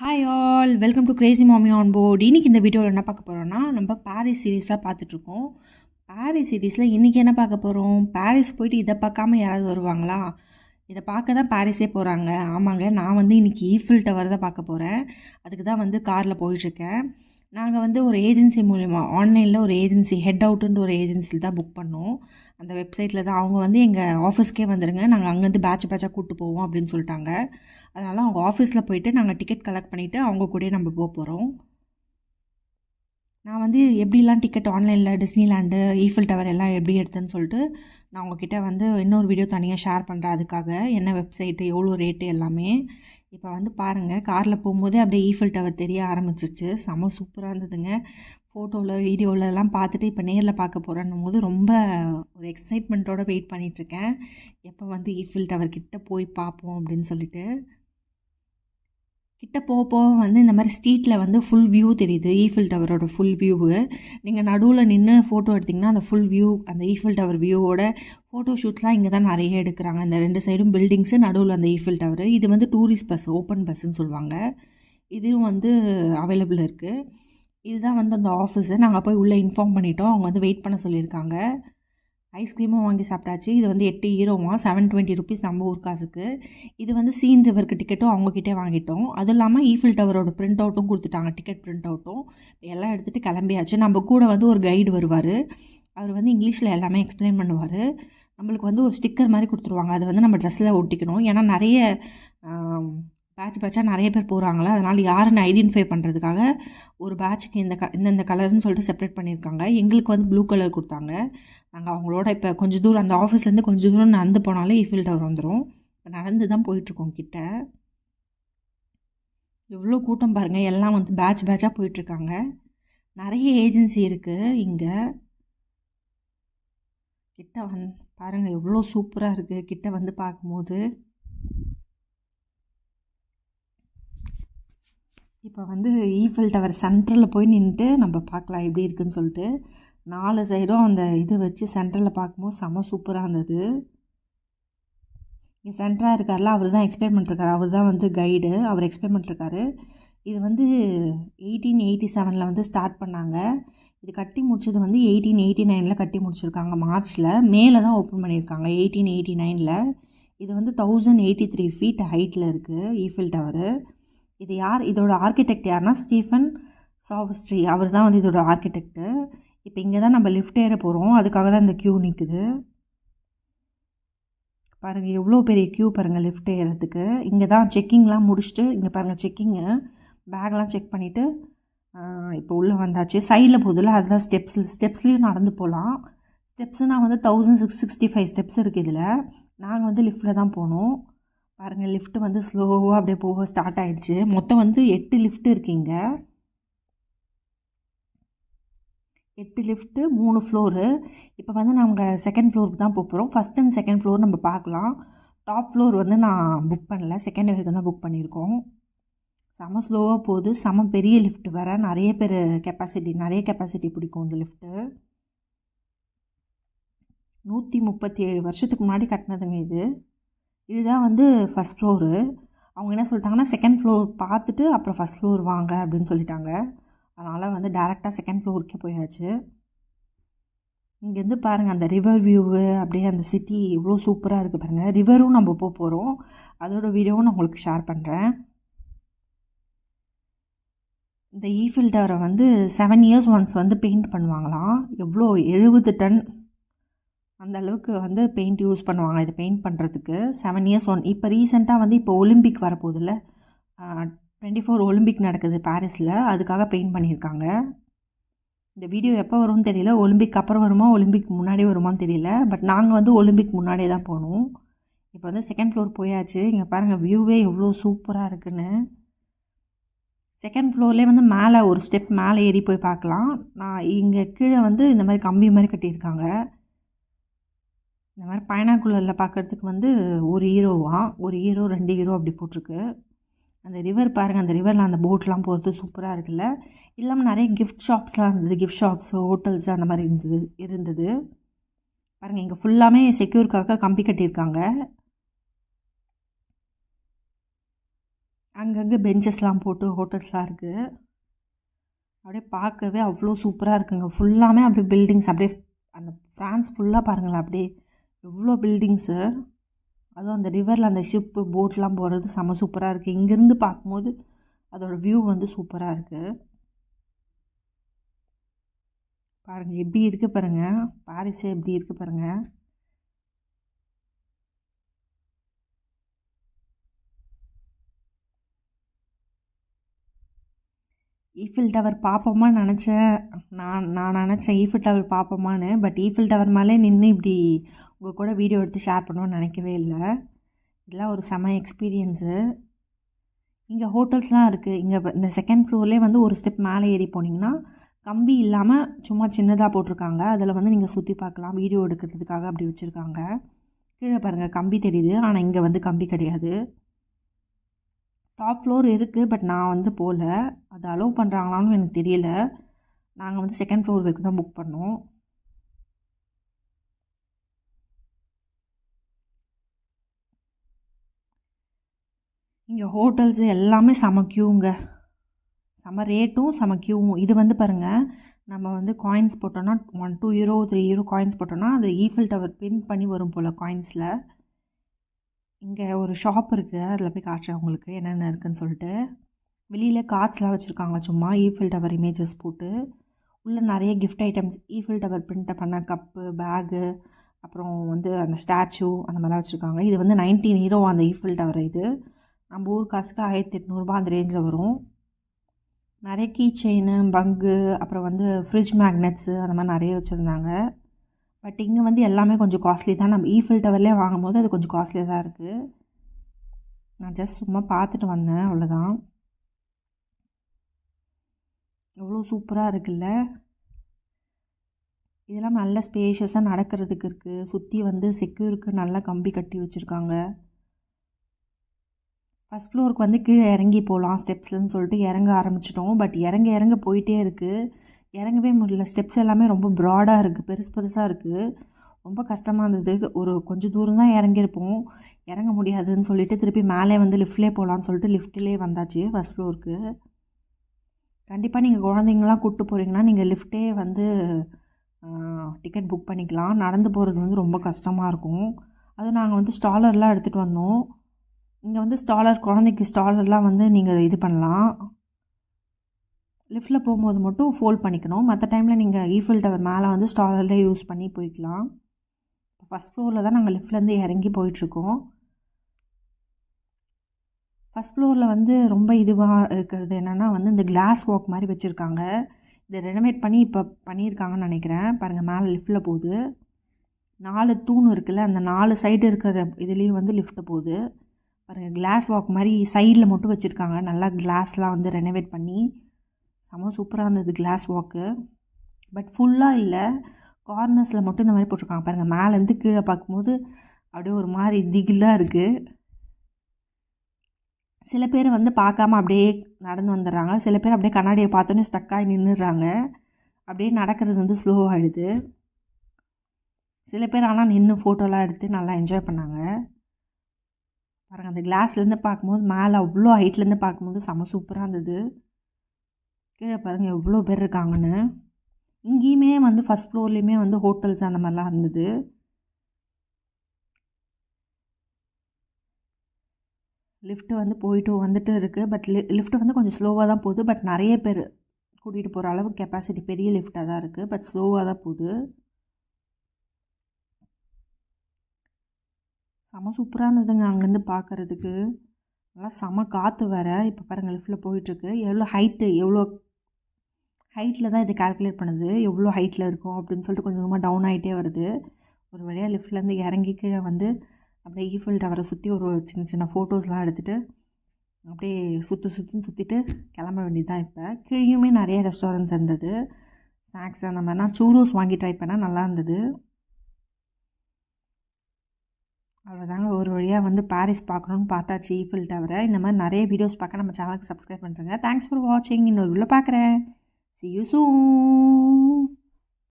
Hi all, welcome to Crazy மாமி on board. இன்றைக்கி இந்த வீடியோவில் என்ன பார்க்க போகிறோன்னா, நம்ம பாரிஸ் சீரீஸாக பார்த்துட்ருக்கோம். பாரிஸ் சீரீஸில் இன்றைக்கி என்ன பார்க்க போகிறோம்? பாரிஸ் போயிட்டு இதை பார்க்காம யாராவது வருவாங்களா? இதை பார்க்க தான் பாரிஸே போகிறாங்க. ஆமாங்க, நான் வந்து இன்றைக்கி ஈஃபில் டவர் தான் பார்க்க போகிறேன். அதுக்கு தான் வந்து காரில் போயிட்டுருக்கேன். நாங்கள் வந்து ஒரு ஏஜென்சி மூலிமா ஆன்லைனில் ஒரு ஏஜென்சி ஹெட் அவுட்டுன்ற ஒரு ஏஜென்சியில் தான் புக் பண்ணோம். அந்த வெப்சைட்டில் தான் அவங்க வந்து எங்கள் ஆஃபீஸ்க்கே வந்துடுங்க, நாங்கள் அங்கேருந்து பேட்சாக கூப்பிட்டு போவோம் அப்படின்னு சொல்லிட்டாங்க. அதனால் அவங்க ஆஃபீஸில் போயிட்டு நாங்கள் டிக்கெட் கலெக்ட் பண்ணிவிட்டு அவங்க கூடயே நம்ம போகிறோம். நான் வந்து எப்படிலாம் டிக்கெட் ஆன்லைனில் டிஸ்னிலாண்டு ஈஃபில் டவர் எல்லாம் எப்படி எடுத்தேன்னு சொல்லிட்டு நான் உங்ககிட்ட வந்து இன்னொரு வீடியோ தனியாக ஷேர் பண்ணுறேன். அதுக்காக என்ன வெப்சைட்டு, எவ்வளோ ரேட்டு எல்லாமே. இப்போ வந்து பாருங்கள், காரில் போகும்போதே அப்படியே ஈஃபில் டவர் தெரிய ஆரம்பிச்சிருச்சு. செம்ம சூப்பராக இருந்ததுங்க. ஃபோட்டோவில் வீடியோவிலலாம் பார்த்துட்டு இப்போ நேரில் பார்க்க போகிறேன்னும் போது ரொம்ப ஒரு எக்ஸைட்மெண்ட்டோடு வெயிட் பண்ணிகிட்ருக்கேன். எப்போ வந்து ஈஃபில் டவர் கிட்ட போய் பார்ப்போம் அப்படின்னு சொல்லிட்டு. கிட்ட போக வந்து இந்த மாதிரி ஸ்ட்ரீட்டில் வந்து ஃபுல் வியூ தெரியுது, ஈஃபில் டவரோட ஃபுல் வியூவு. நீங்கள் நடுவில் நின்று ஃபோட்டோ எடுத்திங்கன்னா அந்த ஃபுல் வியூ, அந்த ஈஃபில் டவர் வியூவோட ஃபோட்டோ ஷூட்ஸ்லாம் இங்கே தான் நிறைய எடுக்கிறாங்க. இந்த ரெண்டு சைடும் பில்டிங்ஸு, நடுவில் அந்த ஈஃபில் டவர். இது வந்து டூரிஸ்ட் பஸ், ஓப்பன் பஸ்ஸுன்னு சொல்லுவாங்க. இதுவும் வந்து அவைலபிள் இருக்குது. இதுதான் வந்து அந்த ஆஃபீஸு. நாங்கள் போய் உள்ளே இன்ஃபார்ம் பண்ணிட்டோம். அவங்க வந்து வெயிட் பண்ண சொல்லியிருக்காங்க. ஐஸ்கிரீமும் வாங்கி சாப்பிட்டாச்சு. இது வந்து 8 யூரோவா, 720 ருபீஸ் நம்ம ஊர் காசுக்கு. இது வந்து சீன் ரிவருக்கு டிக்கெட்டும் அவங்கக்கிட்டே வாங்கிட்டோம். அதுவும் இல்லாமல் ஈஃபில் டவரோட பிரிண்ட் அவுட்டும் கொடுத்துட்டாங்க, டிக்கெட் பிரிண்ட் அவுட்டும். எல்லாம் எடுத்துகிட்டு கிளம்பியாச்சு. நம்ம கூட வந்து ஒரு கைடு வருவார். அவர் வந்து இங்கிலீஷில் எல்லாமே எக்ஸ்பிளைன் பண்ணுவார். நம்மளுக்கு வந்து ஒரு ஸ்டிக்கர் மாதிரி கொடுத்துருவாங்க. அது வந்து நம்ம ட்ரெஸ்ஸில் ஒட்டிக்கணும். ஏன்னா நிறைய பேட்சாக நிறைய பேர் போகிறாங்களா, அதனால் யாருன்னு ஐடென்டிஃபை பண்ணுறதுக்காக ஒரு பேட்சுக்கு இந்த கலர்னு சொல்லிட்டு செப்பரேட் பண்ணியிருக்காங்க. எங்களுக்கு வந்து ப்ளூ கலர் கொடுத்தாங்க. நாங்கள் அவங்களோட இப்போ கொஞ்சம் தூரம், அந்த ஆஃபீஸ்லேருந்து கொஞ்சம் தூரம் நடந்து போனாலே ஈஃபில் டவர் வந்துடும். இப்போ நடந்து தான் போயிட்டுருக்கோம் கிட்ட. எவ்வளோ கூட்டம் பாருங்கள், எல்லாம் வந்து பேட்சாக போயிட்டுருக்காங்க. நிறைய ஏஜென்சி இருக்குது இங்கே. கிட்ட பாருங்கள் எவ்வளோ சூப்பராக இருக்குது கிட்ட வந்து பார்க்கும்போது. இப்போ வந்து ஈஃபில் டவர் சென்டரில் போய் நின்றுட்டு நம்ம பார்க்கலாம் எப்படி இருக்குதுன்னு சொல்லிட்டு. 4 சைடும் அந்த இது வச்சு சென்டரில் பார்க்கும்போது செம்ம சூப்பராக இருந்தது. இங்கே சென்டராக இருக்கார்ல, அவர் தான் எக்ஸ்பிளைன் பண்ணிருக்காரு. அவர் தான் வந்து கைடு, அவர் எக்ஸ்பிளைன் பண்ணிருக்காரு. இது வந்து 1887 வந்து ஸ்டார்ட் பண்ணாங்க. இது கட்டி முடிச்சது வந்து 1889 கட்டி முடிச்சிருக்காங்க. மார்ச்சில், மேலே தான் ஓப்பன் பண்ணியிருக்காங்க 1889. இது வந்து 1083 ஃபீட் ஹைட்டில் இருக்குது ஈஃபில் டவரு. இது யார், இதோட ஆர்கிடெக்ட் யாருன்னா ஸ்டீஃபன் சாவஸ்ட்ரி. அவர் தான் வந்து இதோட ஆர்கிடெக்டு. இப்போ இங்கே தான் நம்ம லிஃப்ட் ஏற போகிறோம். அதுக்காக தான் இந்த க்யூ நிற்குது. பாருங்கள் எவ்வளோ பெரிய க்யூ பாருங்கள் லிஃப்ட் ஏறதுக்கு. இங்கே தான் செக்கிங்லாம் முடிச்சுட்டு, இங்கே பாருங்கள் செக்கிங்கு, பேக்லாம் செக் பண்ணிவிட்டு இப்போ உள்ளே வந்தாச்சு. சைடில் போதில்ல, அதுதான் ஸ்டெப்ஸ்லேயும் நடந்து போகலாம். ஸ்டெப்ஸுனால் வந்து 1665 ஸ்டெப்ஸ் இருக்குது இதில். நாங்கள் வந்து லிஃப்ட்டில் தான் போனோம். பாருங்கள் லிஃப்ட் வந்து ஸ்லோவாக அப்படியே போக ஸ்டார்ட் ஆகிடுச்சு. மொத்தம் வந்து 8 லிஃப்ட் இருக்குங்க. 8 லிஃப்ட்டு, 3 ஃப்ளோரு. இப்போ வந்து நாங்கள் செகண்ட் ஃப்ளோருக்கு தான் போகிறோம். ஃபஸ்ட் அண்ட் செகண்ட் ஃப்ளோர் நம்ம பார்க்கலாம். டாப் ஃப்ளோர் வந்து நான் புக் பண்ணல, செகண்ட் வரைக்கும் தான் புக் பண்ணியிருக்கோம். செம ஸ்லோவாக போகுது, செம பெரிய லிஃப்ட் வேறு. நிறைய கெப்பாசிட்டி பிடிக்கும் இந்த லிஃப்ட்டு. 137 வருஷத்துக்கு முன்னாடி கட்டினதுங்க இது. இதுதான் வந்து ஃபஸ்ட் ஃப்ளோரு. அவங்க என்ன சொல்லிட்டாங்கன்னா, செகண்ட் ஃப்ளோர் பார்த்துட்டு அப்புறம் ஃபஸ்ட் ஃப்ளோர் வாங்க அப்படின்னு சொல்லிட்டாங்க. அதனால் வந்து டேரெக்டாக செகண்ட் ஃப்ளோருக்கே போயாச்சு. இங்கேருந்து பாருங்கள் அந்த ரிவர் வியூவு, அப்படியே அந்த சிட்டி இவ்வளோ சூப்பராக இருக்குது பாருங்கள். ரிவரும் நம்ம போகிறோம், அதோட வீடியோவும் நான் உங்களுக்கு ஷேர் பண்ணுறேன். இந்த ஈஃபில் டவரை வந்து 7 இயர்ஸ் ஒன்ஸ் வந்து பெயிண்ட் பண்ணுவாங்களாம். எவ்வளோ 70 டன் அந்த அளவுக்கு வந்து பெயிண்ட் யூஸ் பண்ணுவாங்க இதை பெயிண்ட் பண்ணுறதுக்கு. 7 இயர்ஸ் ஒன். இப்போ ரீசெண்டாக வந்து இப்போ ஒலிம்பிக் வரப்போதில்ல, 24 ஒலிம்பிக் நடக்குது பாரிஸில், அதுக்காக பெயிண்ட் பண்ணியிருக்காங்க. இந்த வீடியோ எப்போ வரும்னு தெரியல, ஒலிம்பிக் அப்புறம் வருமா ஒலிம்பிக் முன்னாடி வருமானு தெரியல. பட் நாங்கள் வந்து ஒலிம்பிக் முன்னாடியே தான் போனோம். இப்போ வந்து செகண்ட் ஃப்ளோர் போயாச்சு. இங்கே பாருங்கள் வியூவே எவ்வளோ சூப்பராக இருக்குன்னு. செகண்ட் ஃப்ளோர்லேயே வந்து மேலே ஒரு ஸ்டெப் மேலே ஏறி போய் பார்க்கலாம். நான் இங்கே கீழே வந்து இந்த மாதிரி கம்பி மாதிரி கட்டியிருக்காங்க. இந்த மாதிரி பைனாக்குலரில் பார்க்குறதுக்கு வந்து 1 யூரோவா, 1 யூரோ 2 யூரோ அப்படி போட்டிருக்கு. அந்த ரிவர் பாருங்கள், அந்த ரிவரில் அந்த போட்லாம் போகிறது சூப்பராக இருக்குல்ல. இல்லாமல் நிறைய கிஃப்ட் ஷாப்ஸ்லாம் இருந்தது, கிஃப்ட் ஷாப்ஸு, ஹோட்டல்ஸு அந்த மாதிரி இருந்தது. பாருங்கள் இங்கே ஃபுல்லாமே செக்யூருக்காக கம்பி கட்டியிருக்காங்க. அங்கங்கே பெஞ்சஸ்லாம் போட்டு ஹோட்டல்ஸ்லாம் இருக்குது. அப்படியே பார்க்கவே அவ்வளோ சூப்பராக இருக்குங்க. ஃபுல்லாமே அப்படியே பில்டிங்ஸ், அப்படியே அந்த ஃப்ரான்ஸ் ஃபுல்லாக பாருங்களேன், அப்படியே எவ்வளோ பில்டிங்ஸு. அதுவும் அந்த ரிவரில் அந்த ஷிப்பு போட்லாம் போகிறது செம சூப்பராக இருக்குது. இங்கேருந்து பார்க்கும்போது அதோடய வியூ வந்து சூப்பராக இருக்குது. பாருங்கள் எப்படி இருக்குது பாருங்கள், பாரிஸே எப்படி இருக்குது பாருங்கள். ஈஃபில் டவர் பார்ப்போமான்னு நினச்சேன். நான் நினச்சேன் ஈஃபில் டவர் பார்ப்போமான்னு. பட் ஈஃபில் டவர் மேலே நின்று இப்படி உங்கள் கூட வீடியோ எடுத்து ஷேர் பண்ணுவோன்னு நினைக்கவே இல்லை. இதெல்லாம் ஒரு செம எக்ஸ்பீரியன்ஸு. இங்கே ஹோட்டல்ஸ்லாம் இருக்குது. இங்கே இந்த செகண்ட் ஃப்ளோர்லேயே வந்து ஒரு ஸ்டெப் மேலே ஏறி போனீங்கன்னா கம்பி இல்லாமல் சும்மா சின்னதாக போட்டிருக்காங்க. அதில் வந்து நீங்கள் சுற்றி பார்க்கலாம், வீடியோ எடுக்கிறதுக்காக அப்படி வச்சுருக்காங்க. கீழே பாருங்கள் கம்பி தெரியுது, ஆனால் இங்கே வந்து கம்பி கிடையாது. டாப் ஃப்ளோர் இருக்குது, பட் நான் வந்து போகல. அது அலோவ் பண்ணுறாங்களான்னு எனக்கு தெரியல. நாங்கள் வந்து செகண்ட் ஃப்ளோர் வரைக்கும் தான் புக் பண்ணோம். இங்கே ஹோட்டல்ஸு எல்லாமே செம க்யூங்க, செம ரேட்டும் செம க்யூவும். இது வந்து பாருங்கள், நம்ம வந்து காயின்ஸ் போட்டோன்னா 1 2 யூரோ 3 யூரோ காயின்ஸ் போட்டோன்னா அது ஈஃபில் டவர் பின் பண்ணி வரும் போல் காயின்ஸில். இங்கே ஒரு ஷாப் இருக்குது, அதில் போய் காட்டுறேன் உங்களுக்கு என்னென்ன இருக்குதுன்னு சொல்லிட்டு. வெளியில் கார்ட்ஸ்லாம் வச்சுருக்காங்க, சும்மா ஈஃபில் டவர் இமேஜஸ் போட்டு. உள்ளே நிறைய gift items, Eiffel tower print பண்ண கப்பு, பேகு, அப்புறம் வந்து அந்த ஸ்டாச்சு அந்த மாதிரிலாம் வச்சுருக்காங்க. இது வந்து 19 யூரோ அந்த ஈஃபில் டவர். இது நம்ம ஊர் காசுக்கு 1800 அந்த ரேஞ்சில் வரும். நிறைய கீ செயினு, பங்கு, அப்புறம் வந்து ஃப்ரிட்ஜ் மேக்னெட்ஸு அந்த மாதிரி நிறைய வச்சுருந்தாங்க. பட் இங்கே வந்து எல்லாமே கொஞ்சம் காஸ்ட்லி தான். நம்ம ஈஃபில் டவர்லேயே வாங்கும் போது அது கொஞ்சம் காஸ்ட்லியாக தான் இருக்குது. நான் ஜஸ்ட் சும்மா பார்த்துட்டு வந்தேன், அவ்வளோதான். எவ்வளோ சூப்பராக இருக்குல்ல. இதெல்லாம் நல்ல ஸ்பேஷியஸாக நடக்கிறதுக்கு இருக்குது. சுற்றி வந்து செக்யூருக்கு நல்லா கம்பி கட்டி வச்சுருக்காங்க. ஃபஸ்ட் ஃப்ளோருக்கு வந்து கீழே இறங்கி போகலாம் ஸ்டெப்ஸ்லன்னு சொல்லிட்டு இறங்க ஆரம்பிச்சிட்டோம். பட் இறங்க போயிட்டே இருக்குது, இறங்கவே முடியல. ஸ்டெப்ஸ் எல்லாமே ரொம்ப ப்ராடாக இருக்குது, பெருசாக இருக்குது. ரொம்ப கஷ்டமாக இருந்தது. ஒரு கொஞ்சம் தூரம் தான் இறங்கியிருப்போம், இறங்க முடியாதுன்னு சொல்லிட்டு திருப்பி மேலே வந்து லிஃப்ட்லேயே போகலான்னு சொல்லிட்டு லிஃப்ட்லேயே வந்தாச்சு ஃபஸ்ட் ஃப்ளோருக்கு. கண்டிப்பாக நீங்கள் குழந்தைங்களாம் கூப்பிட்டு போகிறீங்கன்னா நீங்கள் லிஃப்ட்டே வந்து டிக்கெட் புக் பண்ணிக்கலாம். நடந்து போகிறது வந்து ரொம்ப கஷ்டமாக இருக்கும். அதுவும் நாங்கள் வந்து ஸ்டாலர்லாம் எடுத்துகிட்டு வந்தோம். இங்கே வந்து ஸ்டாலர், குழந்தைக்கு ஸ்டாலர்லாம் வந்து நீங்கள் இது பண்ணலாம். லிஃப்ட்டில் போகும்போது மட்டும் ஃபோல்ட் பண்ணிக்கணும். மற்ற டைமில் நீங்கள் ஈஃபில் டவர் மேலே வந்து ஸ்டாலர்லேயே யூஸ் பண்ணி போய்க்கலாம். ஃபஸ்ட் ஃப்ளோரில் தான் நாங்கள் லிஃப்ட்லேருந்து இறங்கி போயிட்டுருக்கோம். ஃபஸ்ட் ஃப்ளோரில் வந்து ரொம்ப இதுவாக இருக்கிறது என்னென்னா வந்து இந்த கிளாஸ் வாக் மாதிரி வச்சுருக்காங்க. இதை ரெனோவேட் பண்ணி இப்போ பண்ணியிருக்காங்கன்னு நினைக்கிறேன். பாருங்கள் மேலே லிஃப்ட்டில் போகுது. 4 தூண் இருக்குல்ல, அந்த 4 சைடு இருக்கிற இதுலேயும் வந்து லிஃப்ட்டு போகுது. பாருங்கள் கிளாஸ் வாக் மாதிரி சைடில் மட்டும் வச்சுருக்காங்க. நல்லா கிளாஸ்லாம் வந்து ரெனோவேட் பண்ணி செம்ம சூப்பராக இருந்தது கிளாஸ் வாக்கு. பட் ஃபுல்லாக இல்லை, கார்னர்ஸில் மட்டும் இந்த மாதிரி போட்டிருக்காங்க. பாருங்கள் மேலேருந்து கீழே பார்க்கும்போது அப்படியே ஒரு மாதிரி திகிலாக இருக்குது. சில பேர் வந்து பார்க்காம அப்படியே நடந்து வந்துடுறாங்க, சில பேர் அப்படியே கண்ணாடியை பார்த்தோன்னே ஸ்டக்காகி நின்றுடுறாங்க. அப்படியே நடக்கிறது வந்து ஸ்லோவாகிடுது. சில பேர் ஆனால் நின்று ஃபோட்டோலாம் எடுத்து நல்லா என்ஜாய் பண்ணாங்க. பாருங்கள் அந்த கிளாஸ்லேருந்து பார்க்கும்போது மேலே அவ்வளோ ஹைட்லேருந்து பார்க்கும்போது செம்ம சூப்பராக இருந்தது. கீழே பாருங்கள் எவ்வளோ பேர் இருக்காங்கன்னு. இங்கேயுமே வந்து ஃபஸ்ட் ஃப்ளோர்லேயுமே வந்து ஹோட்டல்ஸ் அந்த மாதிரிலாம் இருந்தது. லிஃப்ட்டு வந்து போயிட்டு வந்துட்டு இருக்குது. பட் லிஃப்ட்டு வந்து கொஞ்சம் ஸ்லோவாக தான் போகுது. பட் நிறைய பேர் கூட்டிகிட்டு போகிற அளவுக்கு கெப்பாசிட்டி பெரிய லிஃப்ட்டாக தான் இருக்குது. பட் ஸ்லோவாக தான் போகுது. செம சூப்பராக இருந்ததுங்க அங்கேருந்து பார்க்குறதுக்கு. நல்லா செம காற்று வேறு. இப்போ பாருங்கள் லிஃப்ட்டில் போயிட்டுருக்கு. எவ்வளோ ஹைட்டில் தான் இதை கால்குலேட் பண்ணுது, எவ்வளோ ஹைட்டில் இருக்கும் அப்படின்னு சொல்லிட்டு கொஞ்சம் கொஞ்சமாக டவுன் ஆகிட்டே வருது. ஒரு வழியாக லிஃப்ட்லேருந்து இறங்கி கீழே வந்து அப்படியே ஈஃபில் டவரை சுற்றி ஒரு சின்ன சின்ன ஃபோட்டோஸ்லாம் எடுத்துகிட்டு அப்படியே சுற்றிட்டு கிளம்ப வேண்டியது தான். இப்போ கீழேயுமே நிறைய ரெஸ்டாரண்ட்ஸ் இருந்தது, ஸ்நாக்ஸ் அந்த மாதிரினா. சூரோஸ் வாங்கி ட்ரை பண்ணால் நல்லா இருந்தது. அவ்வளோதாங்க, ஒரு வழியாக வந்து பாரிஸ் பார்க்கணுன்னு பார்த்தாச்சு ஈஃபில் டவரை. இந்த மாதிரி நிறைய வீடியோஸ் பார்க்க நம்ம சேனலுக்கு சப்ஸ்கிரைப் பண்ணுறேங்க. தேங்க்ஸ் ஃபார் வாட்சிங். இன்னொரு உள்ள பார்க்குறேன். See you soon.